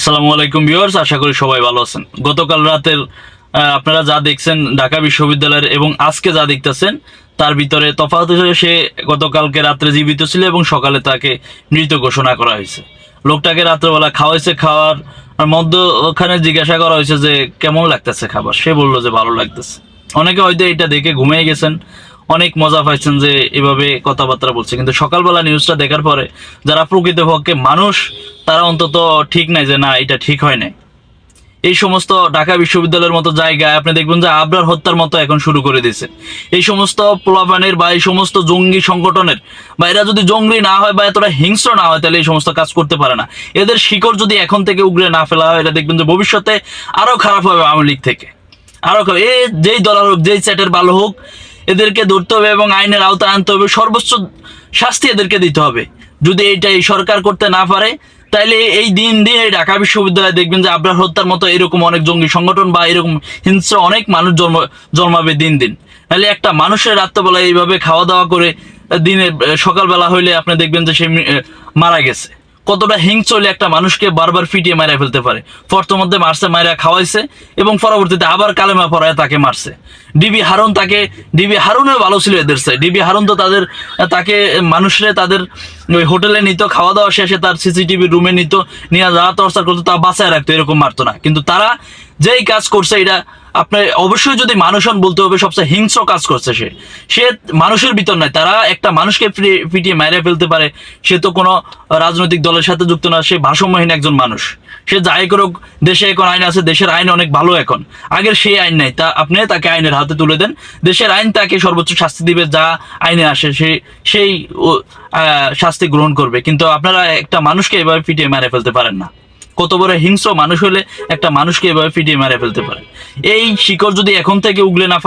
আসসালামু আলাইকুম ভিউয়ার্স, আশা করি সবাই ভালো আছেন। গতকাল রাতের আপনারা যা দেখছেন ঢাকা বিশ্ববিদ্যালয়ের এবং আজকে যা দেখতেছেন তার ভিতরে তফাৎ হচ্ছে সে গতকালকে রাত্রে জীবিত ছিল এবং সকালে তাকে মৃত ঘোষণা করা হয়েছে। লোকটাকে রাত্রেবেলা খাওয়াইছে, খাওয়ার মধ্যে ওখানে জিজ্ঞাসা করা হয়েছে যে কেমন লাগতেছে খাবার, সে বললো যে ভালো লাগতেছে। অনেকে হয়তো এটা দেখে ঘুমিয়ে গেছেন, অনেক মজা পাইছেন যে এভাবে কথাবার্তা বলছে, কিন্তু সকালবেলা নিউজটা দেখার পরে যারা প্রকৃতপক্ষে মানুষ তারা অন্তত ঠিক নাই যে না এটা ঠিক হয় নাই। এই সমস্ত ঢাকা বিশ্ববিদ্যালয়ের মতো জায়গায় আপনি দেখবেন যে আবরার হত্যার মতো এখন শুরু করে দিয়েছে। এই সমস্ত পোলাপানের বা এই সমস্ত জঙ্গি সংগঠনের বা এরা যদি জঙ্গি না হয় বা এতটা হিংস্র না হয় তাহলে এই সমস্ত কাজ করতে পারে না। এদের শিকড় যদি এখন থেকে উগড়ে না ফেলা হয়, এটা দেখবেন যে ভবিষ্যতে আরো খারাপ হবে আওয়ামী লীগ থেকে, আরো খারাপ। যেই দল হোক, যেই চ্যাটের ভালো হোক, এদেরকে ধরতে হবে এবং আইনের আওতায় আনতে হবে, সর্বোচ্চ শাস্তি এদেরকে দিতে হবে। যদি এইটা এই সরকার করতে না পারে তাইলে এই দিন দিন এই ঢাকা বিশ্ববিদ্যালয়ে দেখবেন যে আবরার হত্যার মতো এরকম অনেক জঙ্গি সংগঠন বা এরকম হিংস্র অনেক মানুষ জন্মাবে দিন দিন। নাহলে একটা মানুষের রাত্রেবেলা এইভাবে খাওয়া দাওয়া করে দিনে সকালবেলা হইলে আপনি দেখবেন যে সে মারা গেছে। কতটা হিংস্র হলে একটা মানুষকে বারবার ফিটিয়ে মারা ফেলতে পারে। প্রথমধ্যে মারছে, মারা খাওয়াইছে এবং পরবর্তীতে আবার কালেমা পড়ায় তাকে মারছে। ডিবি হারুনও ভালো ছিল এদের চেয়ে। ডিবি হারুন তো তাকে মানুষরে তাদের ওই হোটেলে নিত, খাওয়া দাওয়া শেষে তার সিসিটিভি রুমে নিত, নিয়ে যাওয়া টর্চার করতো, তা বাঁচায় রাখতো, এরকম মারতো না। কিন্তু তারা যেই কাজ করছে এটা আপনার অবশ্যই যদি মানুষ হন বলতে হবে সবচেয়ে হিংস্র কাজ করছে। সে মানুষের ভিতর নয়। তারা একটা মানুষকে পিটিয়ে মেরে ফেলতে পারে, সে তো কোনো রাজনৈতিক দলের সাথে যুক্ত না, সে ভারসাম্যহীন একজন মানুষ। সে যাই করুক, দেশে এখন আইন আছে, দেশের আইন অনেক ভালো এখন। আগের সেই আইন নাই, আপনি তাকে আইনের হাতে তুলে দেন, দেশের আইন তাকে সর্বোচ্চ শাস্তি দিবে, যা আইনে আসে সেই শাস্তি গ্রহণ করবে। কিন্তু আপনারা একটা মানুষকে এভাবে পিটিয়ে মেরে ফেলতে পারেন না। কত বড় হিংস্র মানুষ হলে একটা মানুষকে এভাবে পিটিয়ে মেরে ফেলতে পারে। এই শিকড় যদি এখন থেকে উগলে না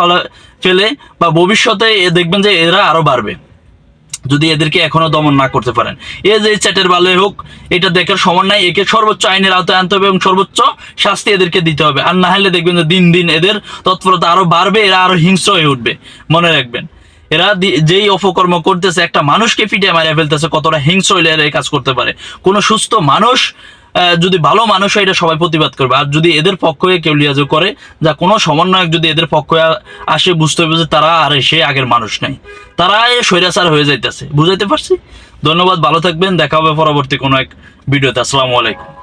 ফেলে বা ভবিষ্যতে দেখবেন যে এরা আরো বাড়বে যদি এদেরকে এখনো দমন না করতে পারেন। যে চ্যাটের ভালোই হোক, এটা দেখার সময় নাই। একে সর্বোচ্চ আইনের আওতায় আনতে হবে এবং সর্বোচ্চ শাস্তি এদেরকে দিতে হবে। আর না হলে দেখবেন যে দিন দিন এদের তৎপরতা আরো বাড়বে, এরা আরো হিংস্র হয়ে উঠবে। মনে রাখবেন, এরা যেই অপকর্ম করতেছে, একটা মানুষকে পিটিয়ে মারিয়ে ফেলতেছে, কতটা হিংস্র হইলে এরা এই কাজ করতে পারে। কোনো সুস্থ মানুষ যদি ভালো মানুষ হয় এটা সবাই প্রতিবাদ করবে। আর যদি এদের পক্ষ হয়ে কেউ লিয়াজো করে, যা কোনো সমন্বয়ক যদি এদের পক্ষ আসে, বুঝতে হবে যে তারা আর সে আগের মানুষ নাই, তারা স্বৈরাচার হয়ে যাইতেছে। বুঝাইতে পারছি? ধন্যবাদ, ভালো থাকবেন, দেখা হবে পরবর্তী কোনো এক ভিডিওতে। আসসালামু আলাইকুম।